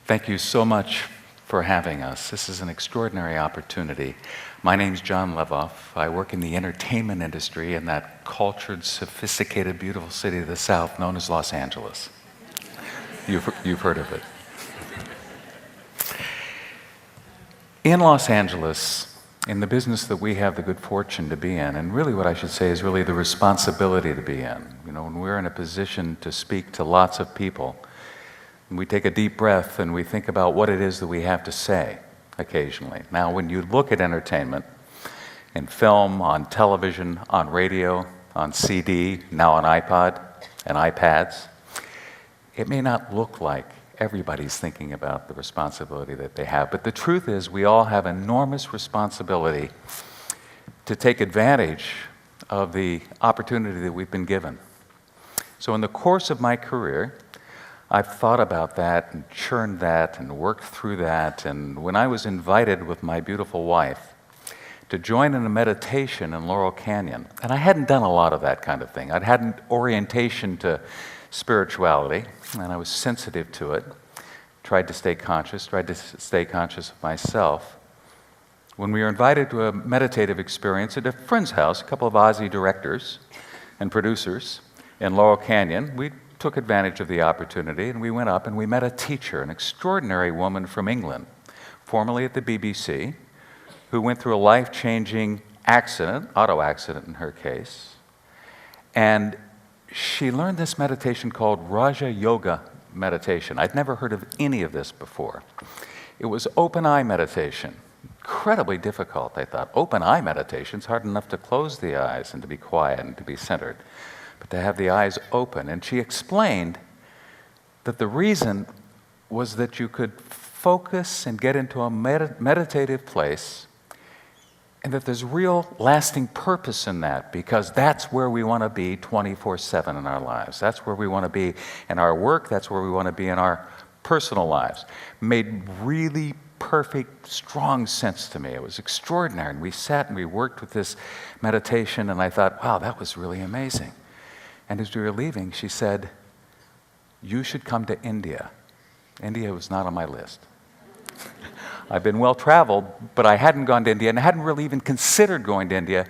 Thank you so much for having us. This is an extraordinary opportunity. My name's John Levoff. I work in the entertainment industry in that cultured, sophisticated, beautiful city of the South known as Los Angeles. You've heard of it. In Los Angeles, in the business that we have the good fortune to be in, and really what I should say is really the responsibility to be in, when we're in a position to speak to lots of people, we take a deep breath and we think about what it is that we have to say occasionally. Now, when you look at entertainment in film, on television, on radio, on CD, now on iPod and iPads, it may not look like everybody's thinking about the responsibility that they have. But the truth is, we all have enormous responsibility to take advantage of the opportunity that we've been given. So in the course of my career, I've thought about that and churned that and worked through that. And when I was invited with my beautiful wife to join in a meditation in Laurel Canyon, and I hadn't done a lot of that kind of thing. I'd had an orientation to spirituality, and I was sensitive to it. Tried to stay conscious of myself. When we were invited to a meditative experience at a friend's house, a couple of Aussie directors and producers in Laurel Canyon, we took advantage of the opportunity, and we went up and we met a teacher, an extraordinary woman from England, formerly at the BBC, who went through a life-changing accident, auto accident in her case, and she learned this meditation called Raja Yoga meditation. I'd never heard of any of this before. It was open eye meditation. Incredibly difficult, I thought. Open eye meditation is hard enough to close the eyes and to be quiet and to be centered, but to have the eyes open. And she explained that the reason was that you could focus and get into a meditative place, and that there's real lasting purpose in that, because that's where we want to be 24/7 in our lives. That's where we want to be in our work. That's where we want to be in our personal lives. Made really perfect, strong sense to me. It was extraordinary. And we sat and we worked with this meditation, and I thought, wow, that was really amazing. And as we were leaving, she said, "You should come to India." India was not on my list. I've been well-traveled, but I hadn't gone to India, and I hadn't really even considered going to India.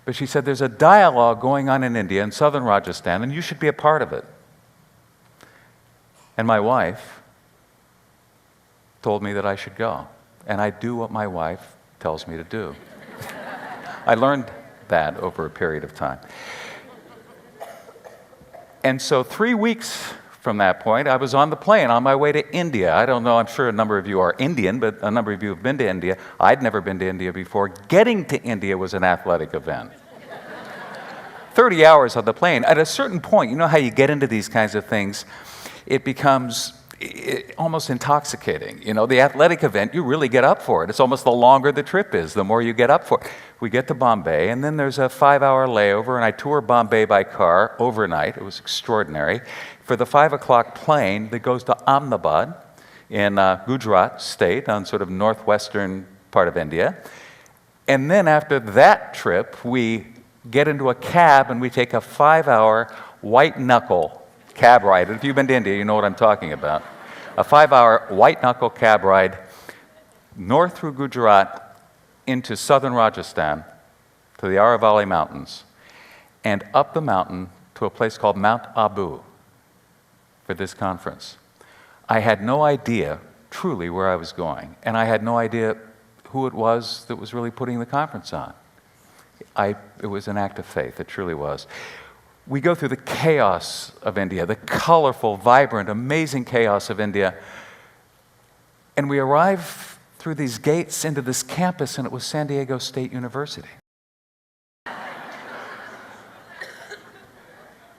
But she said, "There's a dialogue going on in India, in southern Rajasthan, and you should be a part of it." And my wife told me that I should go. And I do what my wife tells me to do. I learned that over a period of time. And so 3 weeks from that point, I was on the plane on my way to India. I don't know, I'm sure a number of you are Indian, but a number of you have been to India. I'd never been to India before. Getting to India was an athletic event. 30 hours on the plane. At a certain point, you know how you get into these kinds of things, it becomes almost intoxicating. The athletic event, you really get up for it. It's almost the longer the trip is, the more you get up for it. We get to Bombay, and then there's a 5-hour layover, and I tour Bombay by car overnight. It was extraordinary. For the 5 o'clock plane that goes to Ahmedabad in Gujarat state, on sort of northwestern part of India. And then after that trip, we get into a cab and we take a 5-hour white-knuckle cab ride. If you've been to India, you know what I'm talking about. A 5-hour white-knuckle cab ride north through Gujarat into southern Rajasthan to the Aravalli Mountains and up the mountain to a place called Mount Abu for this conference. I had no idea truly where I was going, and I had no idea who it was that was really putting the conference on. It was an act of faith, it truly was. We go through the chaos of India, the colorful, vibrant, amazing chaos of India, and we arrive through these gates into this campus, and it was San Diego State University.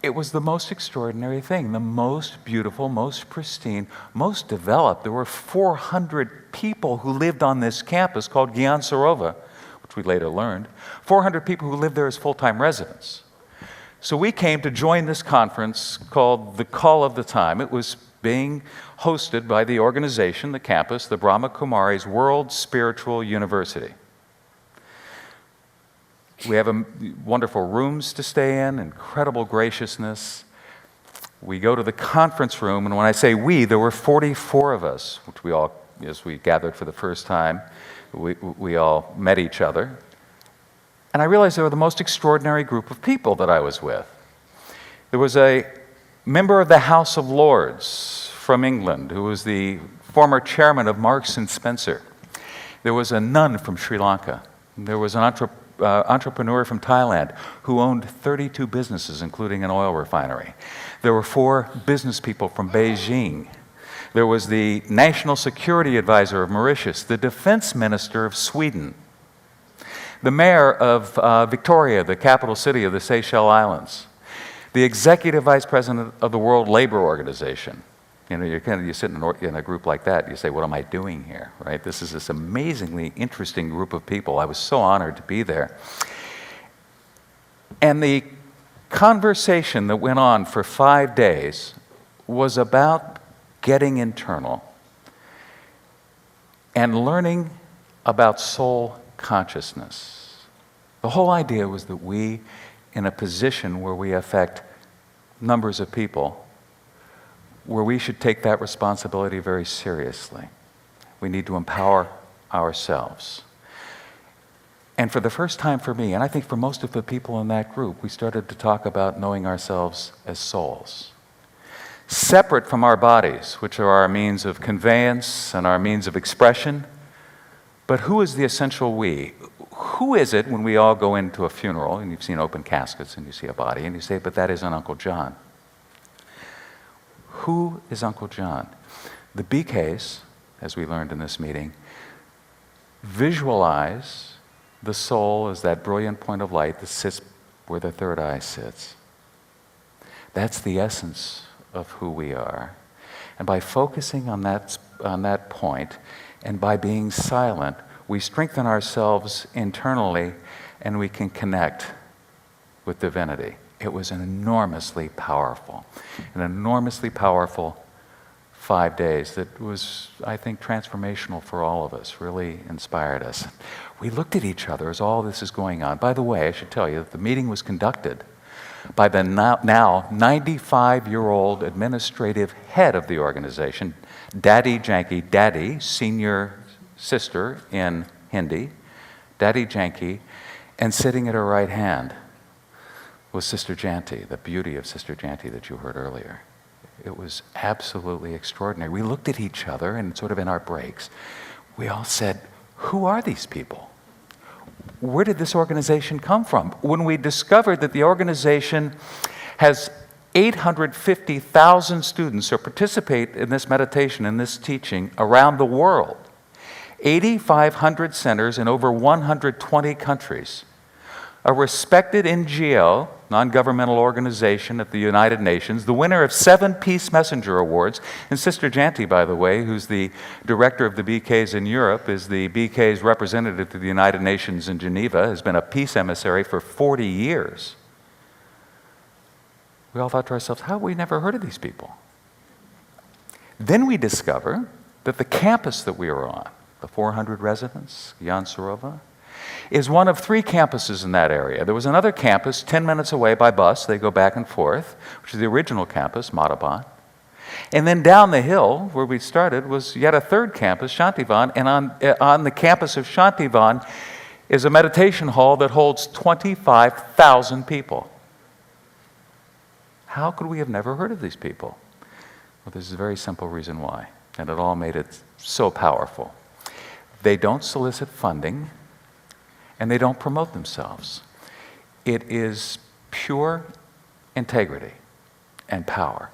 It was the most extraordinary thing, the most beautiful, most pristine, most developed. There were 400 people who lived on this campus called Gyan Sarovar, which we later learned. 400 people who lived there as full-time residents. So we came to join this conference called The Call of the Time. It was being hosted by the organization, the campus, the Brahma Kumaris World Spiritual University. We have wonderful rooms to stay in, incredible graciousness. We go to the conference room, and when I say we, there were 44 of us, which we all, as we gathered for the first time, we all met each other. And I realized they were the most extraordinary group of people that I was with. There was a member of the House of Lords from England who was the former chairman of Marks and Spencer. There was a nun from Sri Lanka. There was an entrepreneur from Thailand who owned 32 businesses, including an oil refinery. There were 4 business people from Beijing. There was the National Security Advisor of Mauritius, the Defense Minister of Sweden, the mayor of Victoria, the capital city of the Seychelles Islands, the Executive Vice President of the World Labor Organization. You know, you sit in a group like that, you say, what am I doing here, right? This is this amazingly interesting group of people. I was so honored to be there. And the conversation that went on for 5 days was about getting internal and learning about soul consciousness. The whole idea was that we, in a position where we affect numbers of people, where we should take that responsibility very seriously. We need to empower ourselves. And for the first time for me, and I think for most of the people in that group, we started to talk about knowing ourselves as souls. Separate from our bodies, which are our means of conveyance and our means of expression, but who is the essential we? Who is it when we all go into a funeral, and you've seen open caskets, and you see a body, and you say, but that isn't Uncle John. Who is Uncle John? The BKs, as we learned in this meeting, visualize the soul as that brilliant point of light that sits where the third eye sits. That's the essence of who we are. And by focusing on that point, and by being silent, we strengthen ourselves internally, and we can connect with divinity. It was an enormously powerful 5 days that was, I think, transformational for all of us, really inspired us. We looked at each other as all this is going on. By the way, I should tell you that the meeting was conducted by the now 95-year-old administrative head of the organization, Daddy Janki, Daddy, senior sister in Hindi, Daddy Janki, and sitting at her right hand was Sister Janti, the beauty of Sister Janti that you heard earlier. It was absolutely extraordinary. We looked at each other, and sort of in our breaks, we all said, who are these people? Where did this organization come from? When we discovered that the organization has 850,000 students who participate in this meditation, in this teaching, around the world, 8,500 centers in over 120 countries, a respected NGO, non-governmental organization at the United Nations, the winner of 7 Peace Messenger Awards, and Sister Janti, by the way, who's the director of the BKs in Europe, is the BK's representative to the United Nations in Geneva, has been a peace emissary for 40 years. We all thought to ourselves, how have we never heard of these people? Then we discover that the campus that we were on, the 400 residents, Gyan Sarova, is one of 3 campuses in that area. There was another campus 10 minutes away by bus. They go back and forth, which is the original campus, Madhaban. And then down the hill, where we started, was yet a third campus, Shantivan. And on the campus of Shantivan is a meditation hall that holds 25,000 people. How could we have never heard of these people? Well, there's a very simple reason why, and it all made it so powerful. They don't solicit funding, and they don't promote themselves. It is pure integrity and power.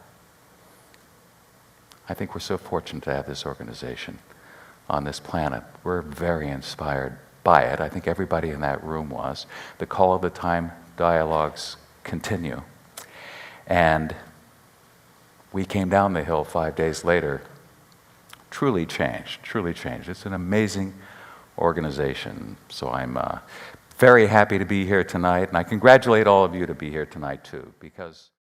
I think we're so fortunate to have this organization on this planet. We're very inspired by it. I think everybody in that room was. The Call of the Time dialogues continue. And we came down the hill 5 days later, truly changed. It's an amazing organization. So I'm very happy to be here tonight, and I congratulate all of you to be here tonight too, because